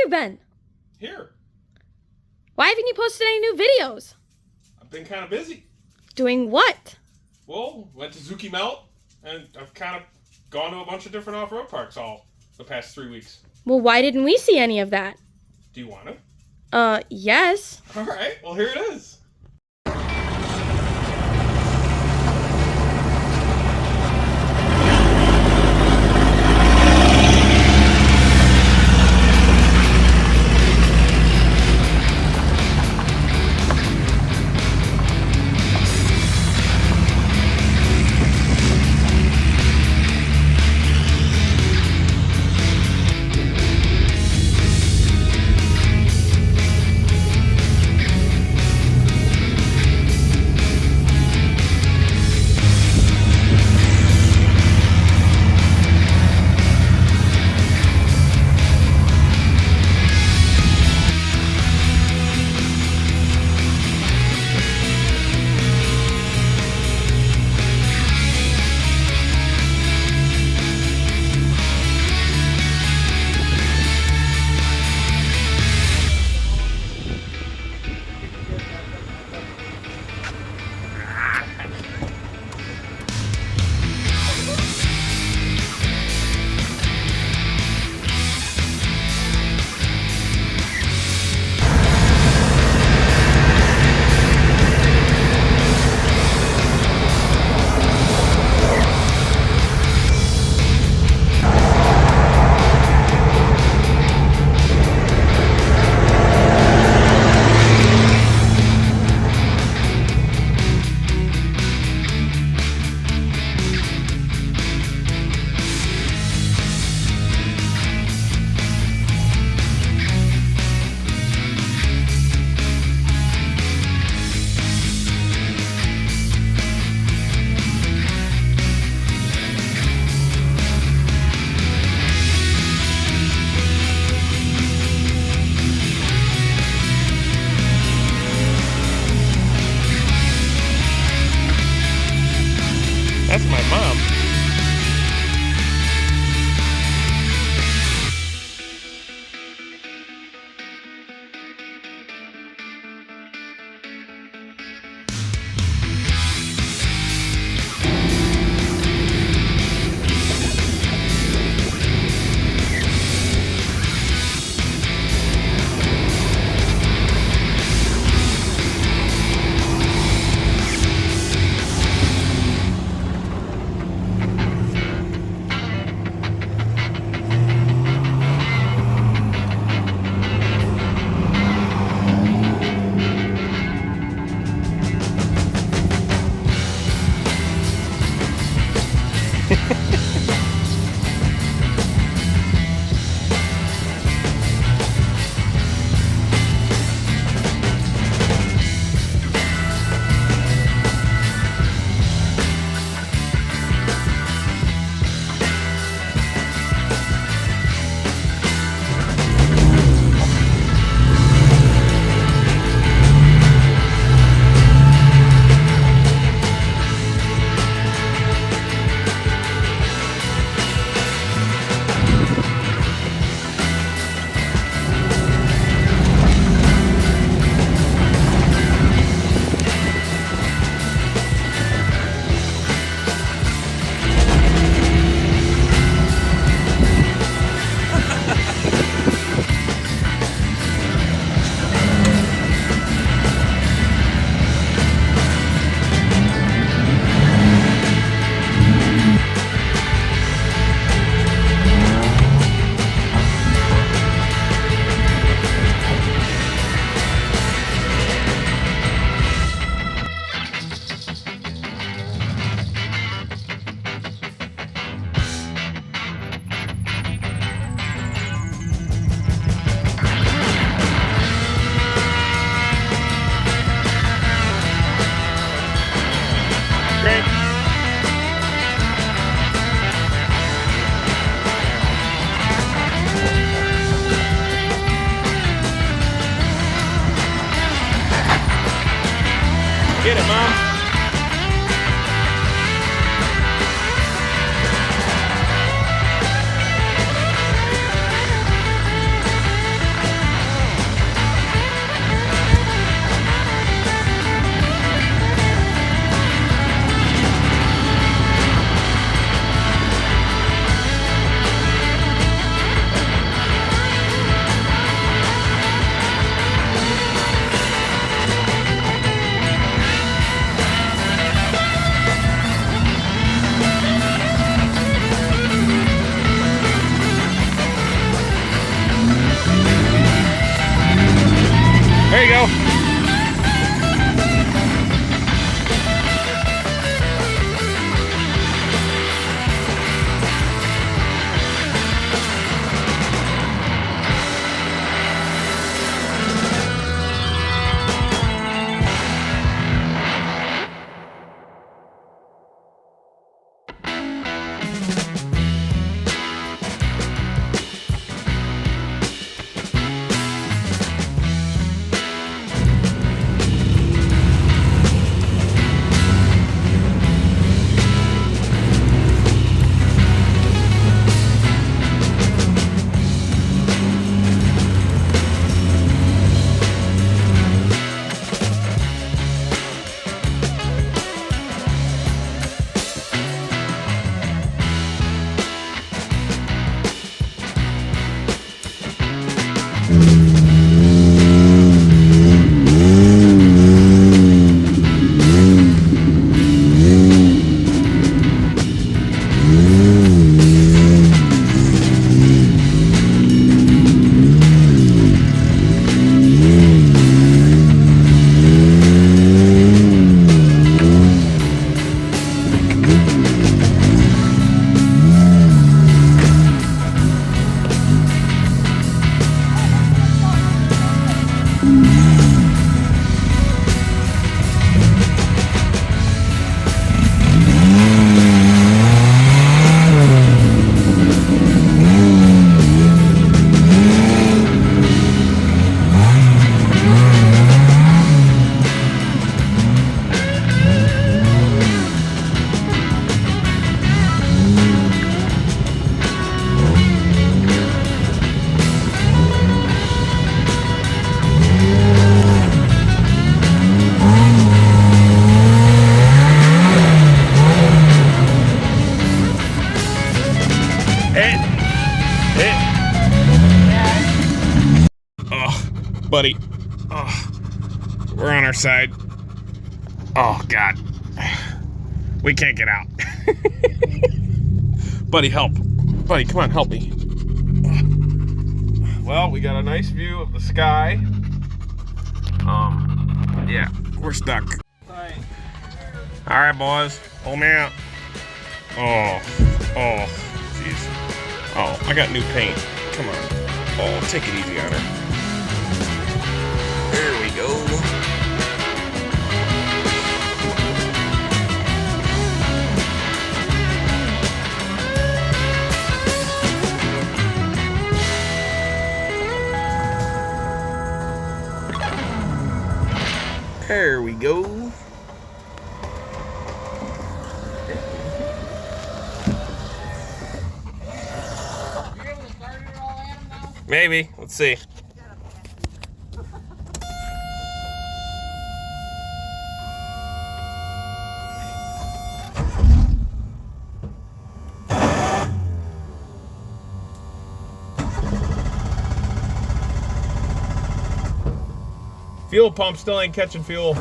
been? Here. Why haven't you posted any new videos? I've been kind of busy. Doing what? Well, went to Zookimelt, and I've kind of gone to a bunch of different off-road parks all the past 3 weeks. Well, why didn't we see any of that? Do you want to? Yes. All right. Well, here it is. That's my mom. Get it, Mom. buddy. Oh, we're on our side. Oh, God. We can't get out. Buddy, help. Buddy, come on, help me. Well, we got a nice view of the sky. Yeah, we're stuck. All right, boys, pull me out. Oh, jeez. Oh, I got new paint. Come on. Oh, take it easy on her. There we go. There we go. Maybe. Let's see. Fuel pump still ain't catching fuel.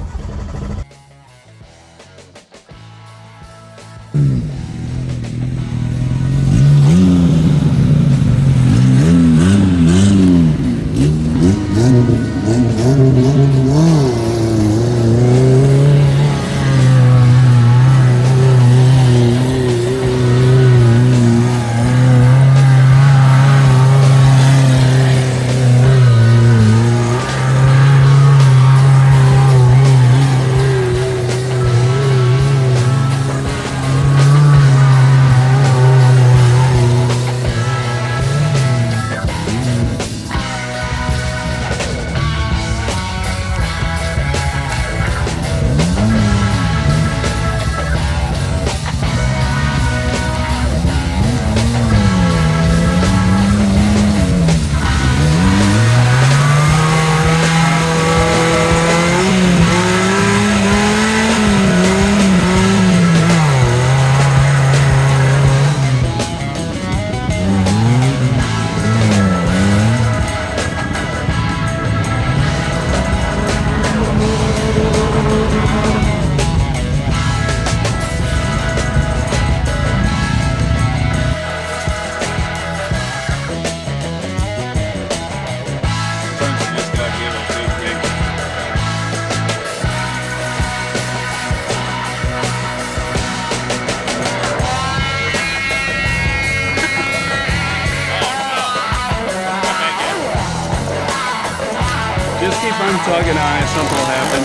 Just keep on tugging on it, something will happen.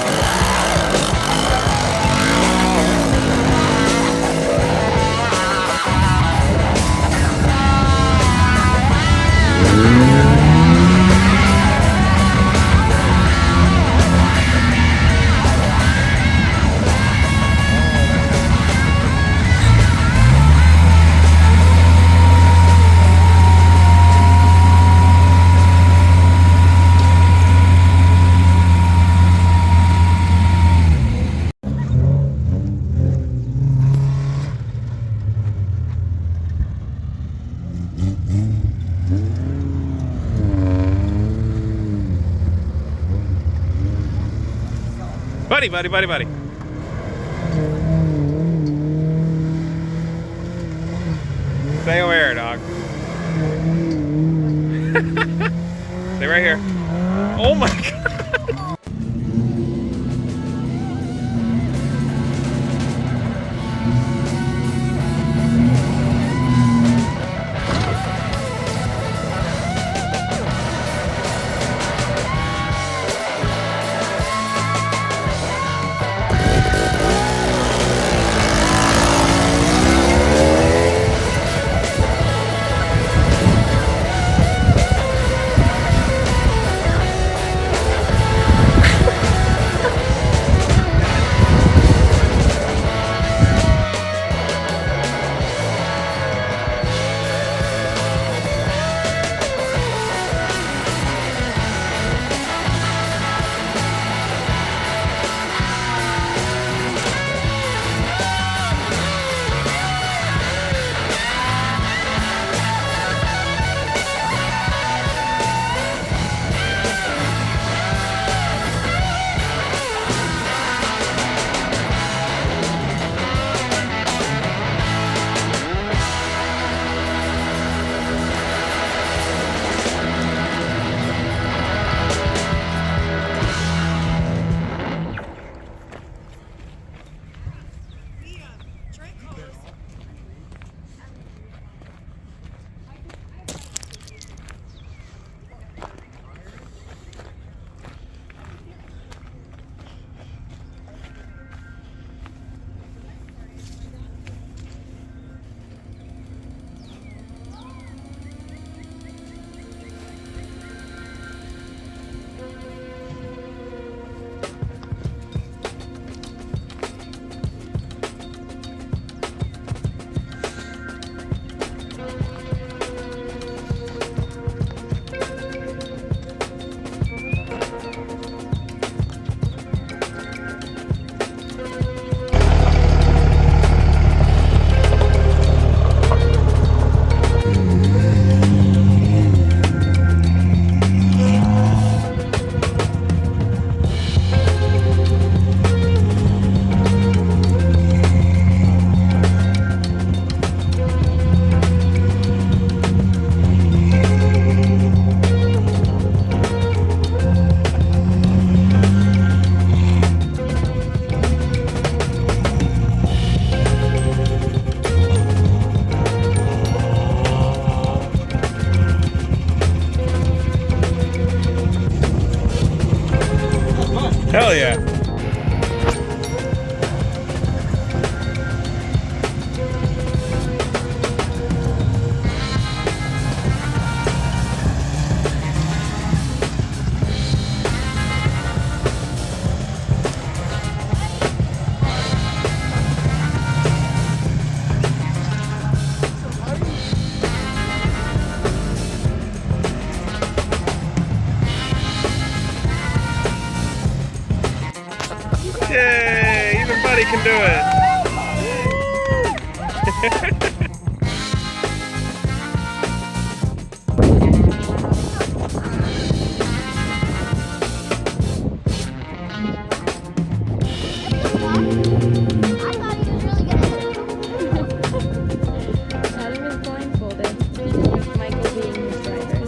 Buddy. Stay aware, dog. Stay right here. Oh my God. it. Adam is blindfolded. Michael being his driver.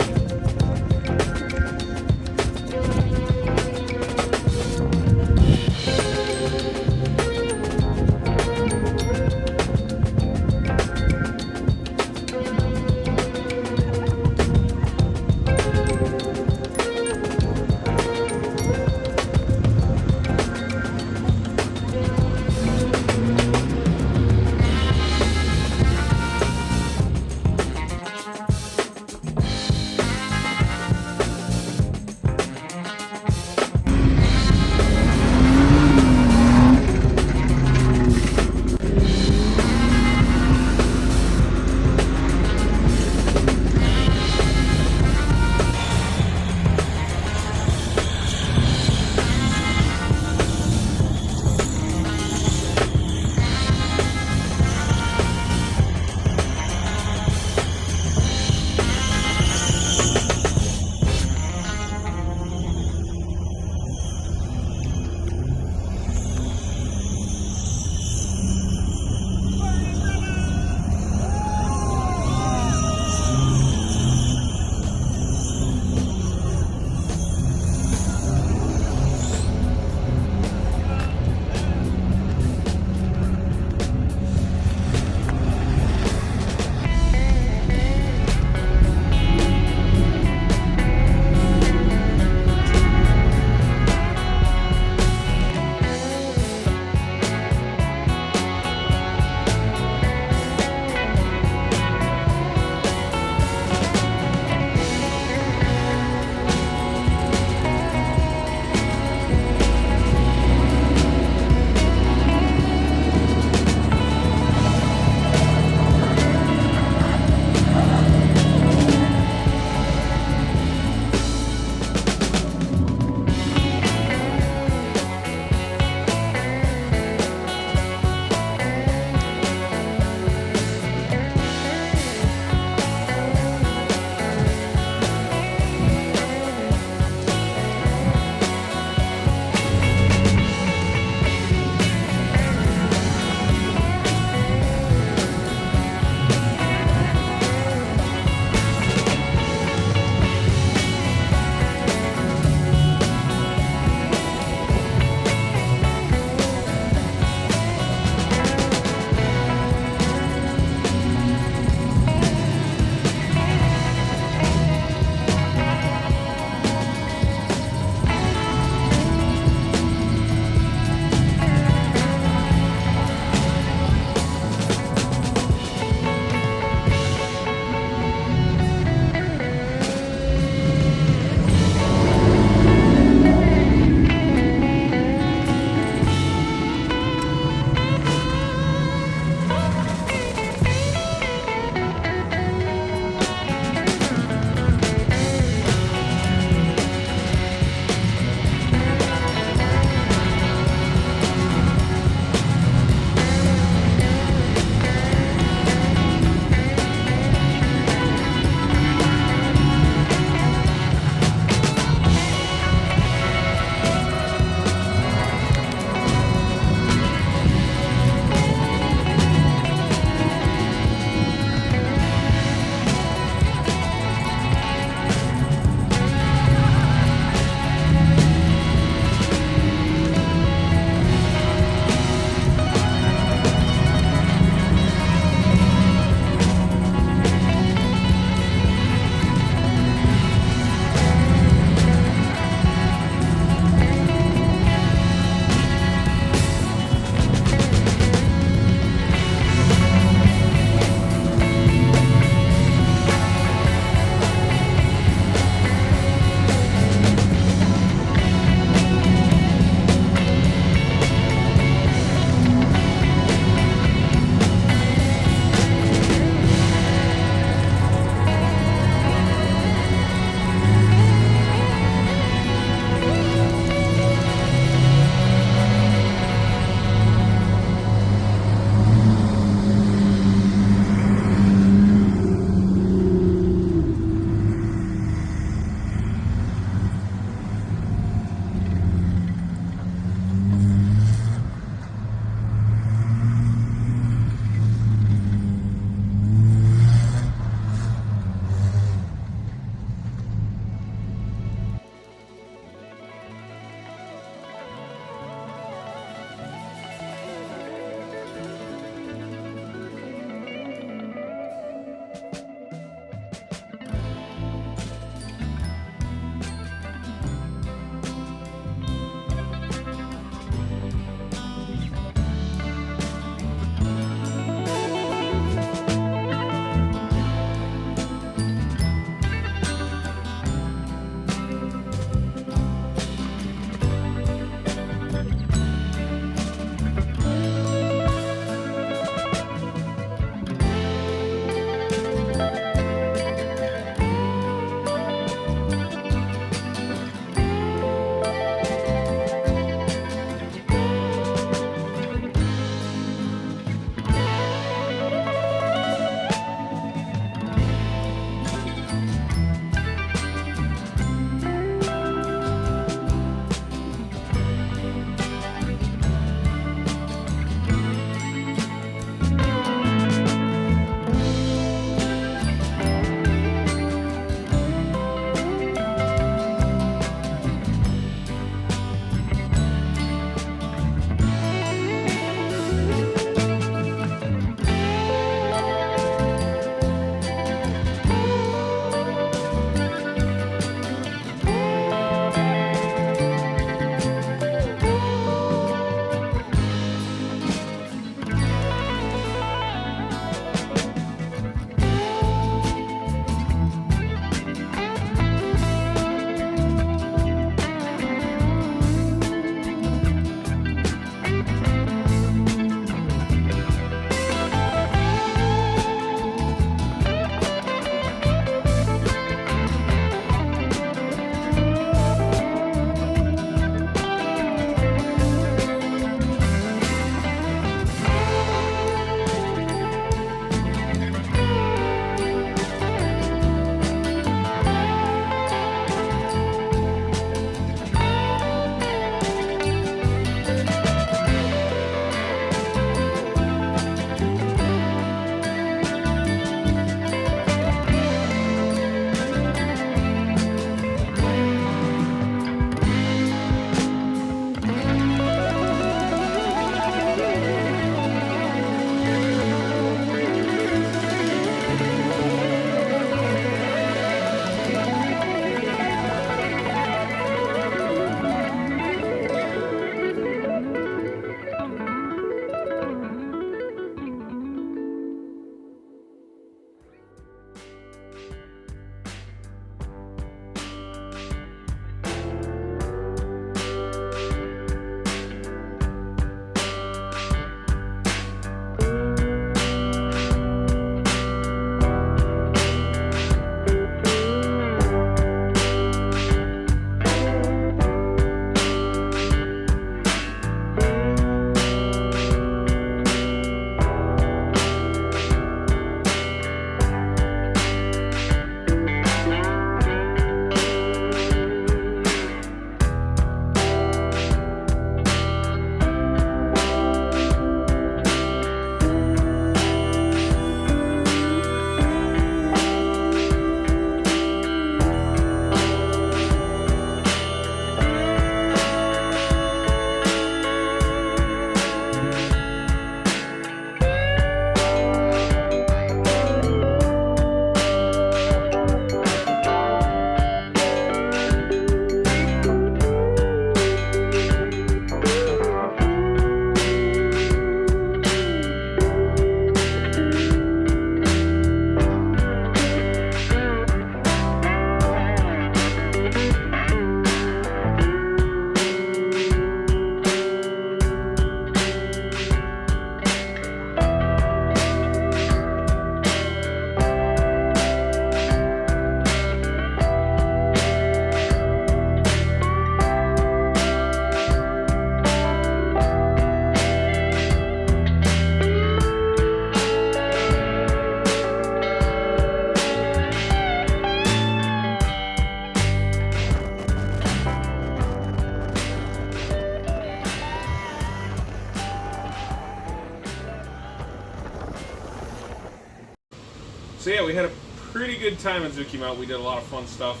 So yeah, we had a pretty good time at Zookimelt. We did a lot of fun stuff.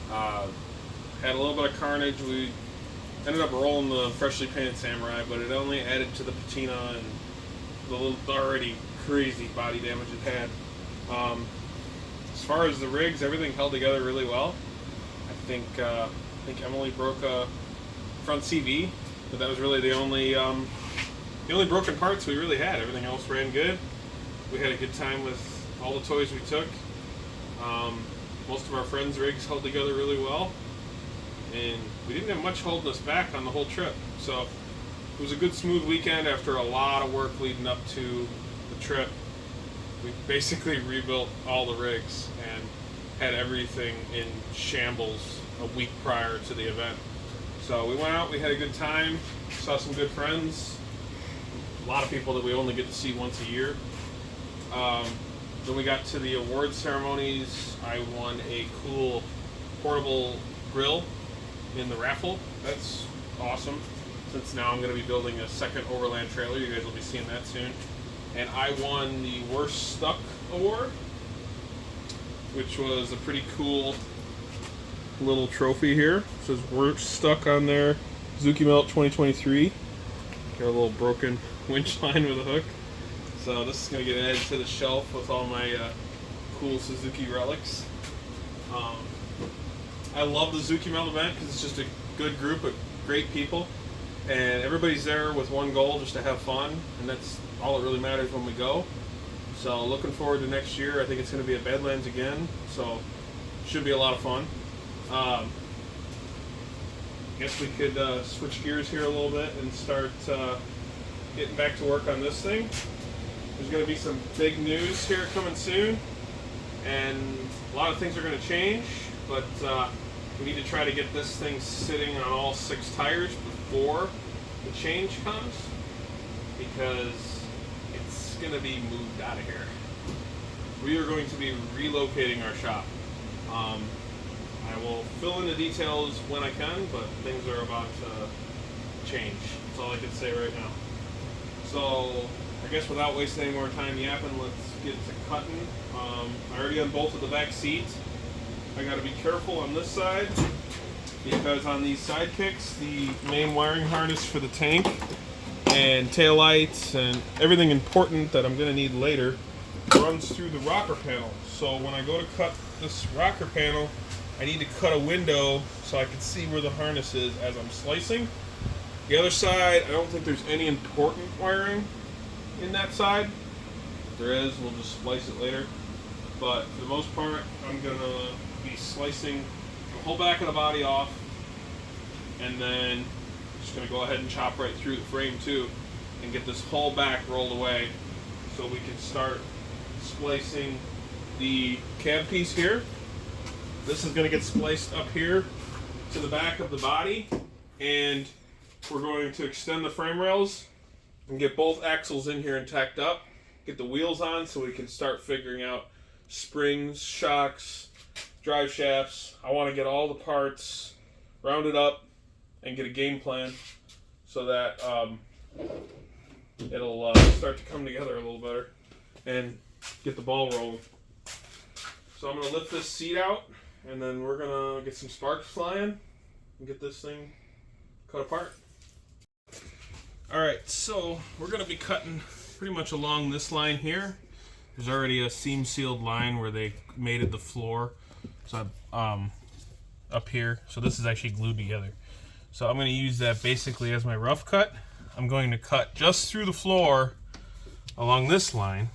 Had a little bit of carnage. We ended up rolling the freshly painted Samurai, but it only added to the patina and the little already crazy body damage it had. As far as the rigs, everything held together really well. I think Emily broke a front CV, but that was really the only broken parts we really had. Everything else ran good. We had a good time with all the toys we took. Most of our friends' rigs held together really well, and we didn't have much holding us back on the whole trip. So it was a good, smooth weekend after a lot of work leading up to the trip. We basically rebuilt all the rigs and had everything in shambles a week prior to the event. So we went out, we had a good time, saw some good friends, a lot of people that we only get to see once a year. Then we got to the award ceremonies. I won a cool portable grill in the raffle. That's awesome, since now I'm going to be building a second overland trailer. You guys will be seeing that soon. And I won the Worst Stuck Award, which was a pretty cool little trophy here. It says Worst Stuck on there, Zookimelt 2023. Got a little broken winch line with a hook. So this is going to get added to the shelf with all my cool Suzuki relics. I love the Zookimelt event because it's just a good group of great people. And everybody's there with one goal, just to have fun. And that's all that really matters when we go. So looking forward to next year. I think it's going to be at Badlands again. So should be a lot of fun. Guess we could switch gears here a little bit and start getting back to work on this thing. There's going to be some big news here coming soon, and a lot of things are going to change, but we need to try to get this thing sitting on all 6 tires before the change comes, because it's going to be moved out of here. We are going to be relocating our shop. I will fill in the details when I can, but things are about to change. That's all I can say right now. So I guess without wasting any more time yapping, let's get to cutting. I already unbolted the back seat. I got to be careful on this side, because on these Sidekicks, the main wiring harness for the tank and taillights and everything important that I'm going to need later runs through the rocker panel. So when I go to cut this rocker panel, I need to cut a window so I can see where the harness is as I'm slicing. The other side, I don't think there's any important wiring in that side. If there is, we'll just slice it later. But for the most part, I'm going to be slicing the whole back of the body off, and then just going to go ahead and chop right through the frame too, and get this whole back rolled away so we can start splicing the cab piece here. This is going to get spliced up here to the back of the body, and we're going to extend the frame rails and get both axles in here and tacked up, get the wheels on so we can start figuring out springs, shocks, drive shafts. I want to get all the parts rounded up and get a game plan so that it'll start to come together a little better and get the ball rolling. So I'm going to lift this seat out, and then we're going to get some sparks flying and get this thing cut apart. Alright, so we're going to be cutting pretty much along this line here. There's already a seam sealed line where they mated the floor, so up here. So this is actually glued together. So I'm going to use that basically as my rough cut. I'm going to cut just through the floor along this line,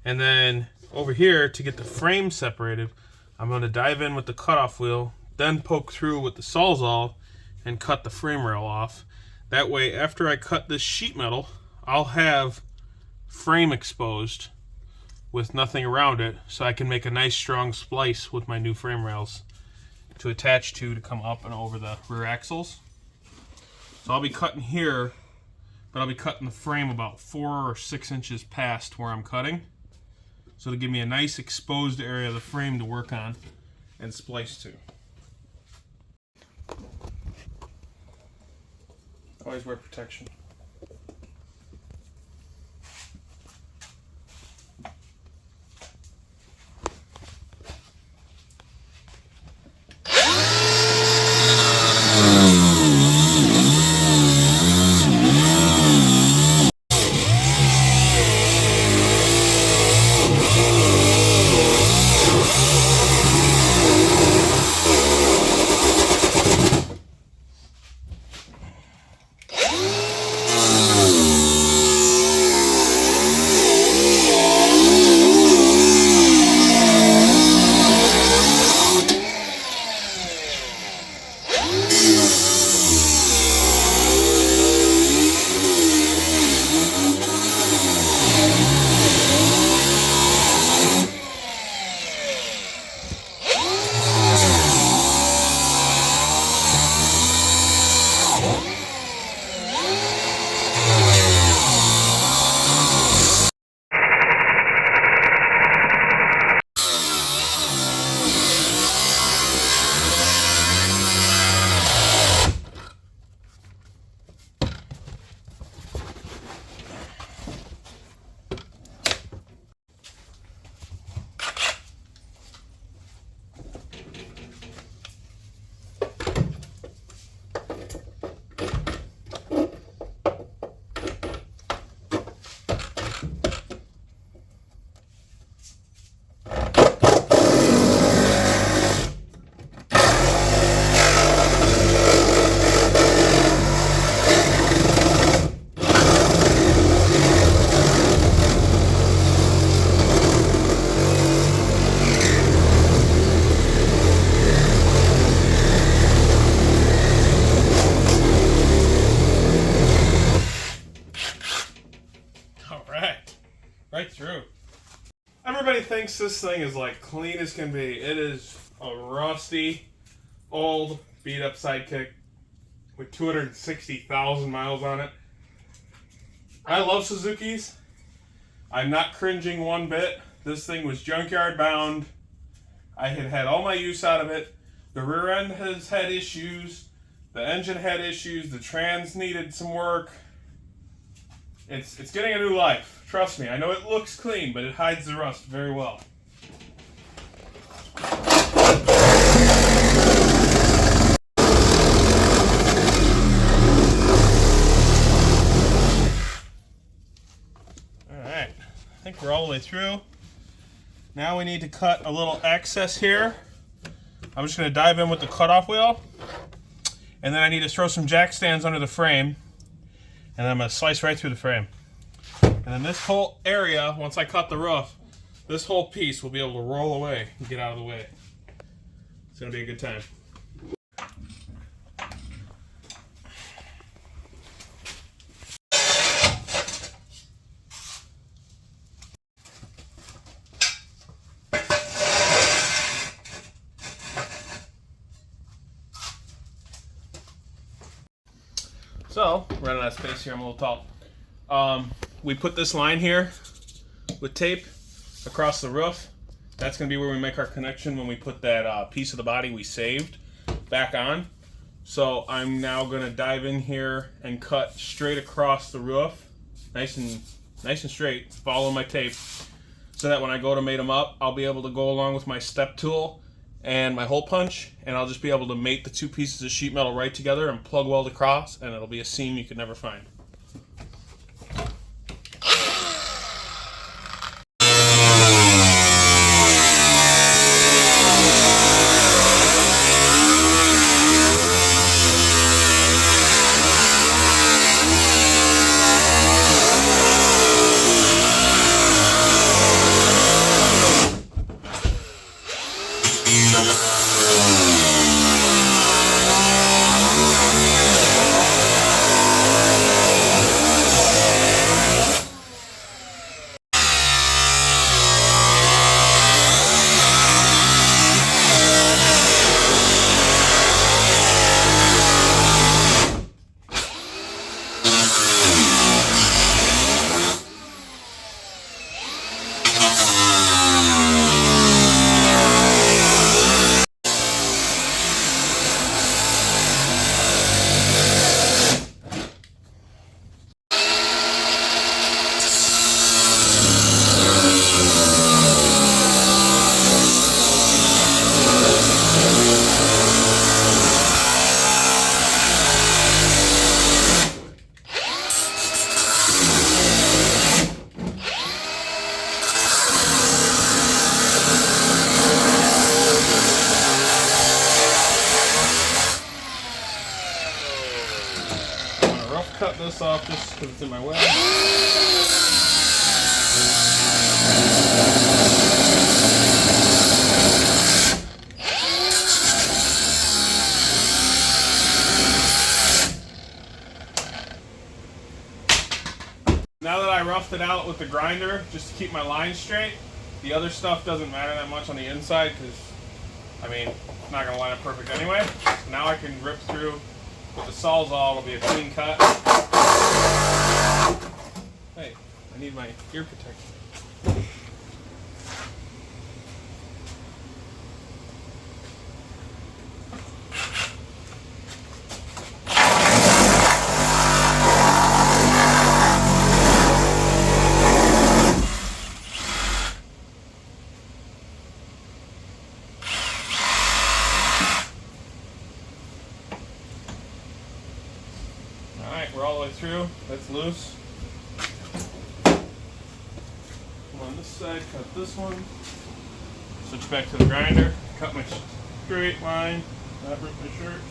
and then over here to get the frame separated, I'm going to dive in with the cutoff wheel, then poke through with the Sawzall and cut the frame rail off. That way, after I cut this sheet metal, I'll have frame exposed with nothing around it, so I can make a nice strong splice with my new frame rails to attach to come up and over the rear axles. So I'll be cutting here, but I'll be cutting the frame about 4 or 6 inches past where I'm cutting, so to give me a nice exposed area of the frame to work on and splice to. Always wear protection. Everybody thinks this thing is like clean as can be. It is a rusty, old, beat up Sidekick with 260,000 miles on it. I love Suzukis. I'm not cringing one bit. This thing was junkyard bound. I had all my use out of it. The rear end has had issues. The engine had issues. The trans needed some work. It's getting a new life. Trust me. I know it looks clean, but it hides the rust very well. Alright. I think we're all the way through. Now we need to cut a little excess here. I'm just going to dive in with the cutoff wheel. And then I need to throw some jack stands under the frame. And then I'm going to slice right through the frame. And then this whole area, once I cut the roof, this whole piece will be able to roll away and get out of the way. It's going to be a good time. So, running out of space here, I'm a little tall. We put this line here with tape across the roof. That's going to be where we make our connection when we put that piece of the body we saved back on. So I'm now going to dive in here and cut straight across the roof, nice and straight, follow my tape, so that when I go to mate them up, I'll be able to go along with my step tool and my hole punch, and I'll just be able to mate the two pieces of sheet metal right together and plug weld across, and it'll be a seam you could never find. Cut this off just because it's in my way. Now that I roughed it out with the grinder just to keep my line straight, the other stuff doesn't matter that much on the inside because, I mean, it's not going to line up perfect anyway. So now I can rip through with the Sawzall. It'll be a clean cut. Hey, I need my ear protection. Alright, we're all the way through. That's loose. Come on this side, cut this one. Switch back to the grinder, cut my straight line, not rip my shirt.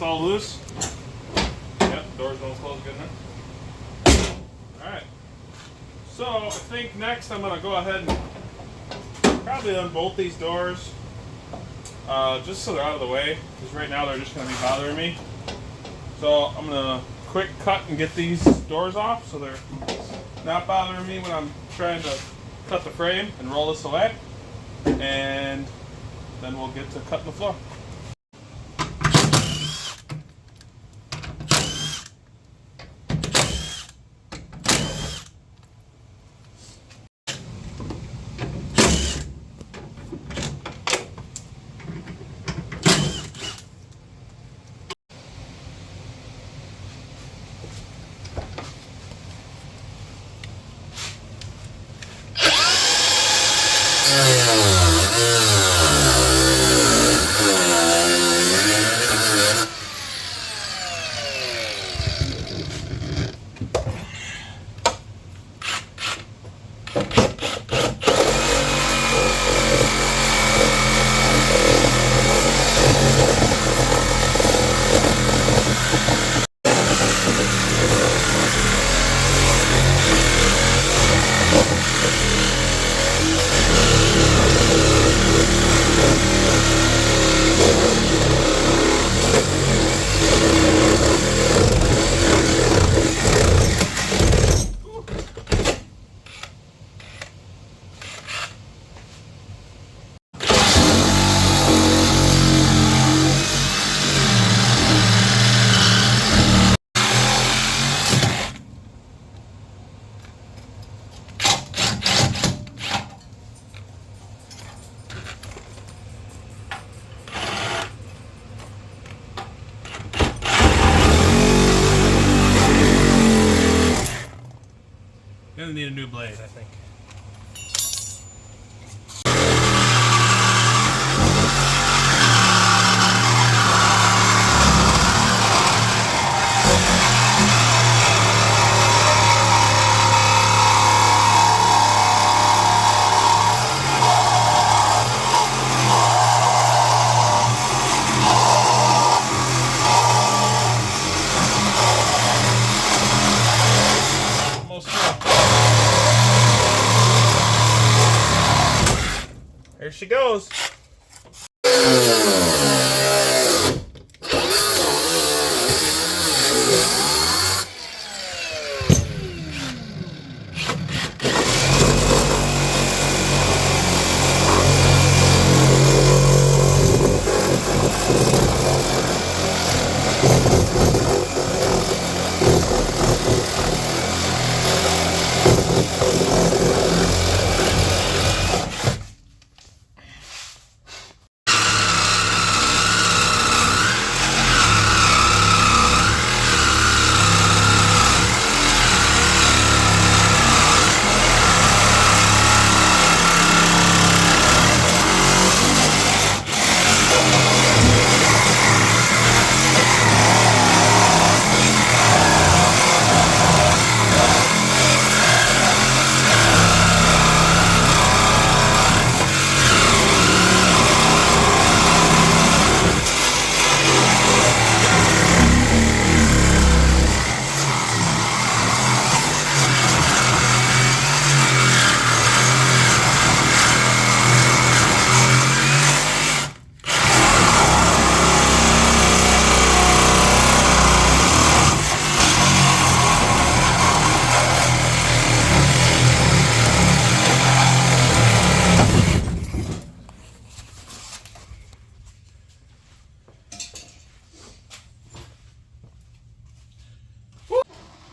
all loose. Yep, doors don't close good enough. Alright. So I think next I'm going to go ahead and probably unbolt these doors. Just so they're out of the way. Because right now they're just going to be bothering me. So I'm going to quick cut and get these doors off so they're not bothering me when I'm trying to cut the frame and roll this away. And then we'll get to cutting the floor. Gonna need a new blade, I think. There she goes.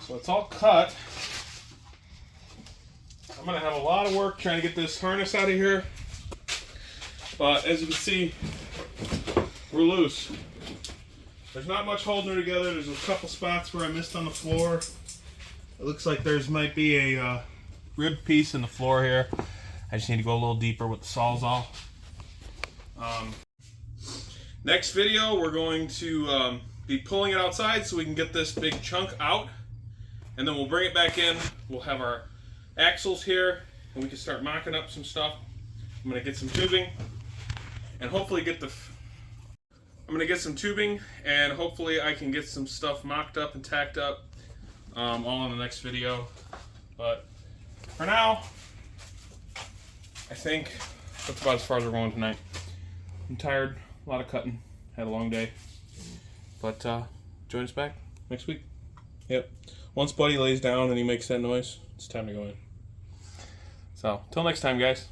So it's all cut. I'm gonna have a lot of work trying to get this harness out of here. But as you can see, we're loose. There's not much holding her together. There's a couple spots where I missed on the floor. It looks like there's might be a rib piece in the floor here. I just need to go a little deeper with the Sawzall. Next video, we're going to be pulling it outside so we can get this big chunk out. And then we'll bring it back in. We'll have our axles here, and we can start mocking up some stuff. I'm gonna get some tubing, and hopefully get the I'm gonna get some tubing, and hopefully I can get some stuff mocked up and tacked up, all in the next video. But for now, I think that's about as far as we're going tonight. I'm tired, a lot of cutting, had a long day. But join us back next week. Yep. Once Buddy lays down and he makes that noise, it's time to go in. So, till next time, guys.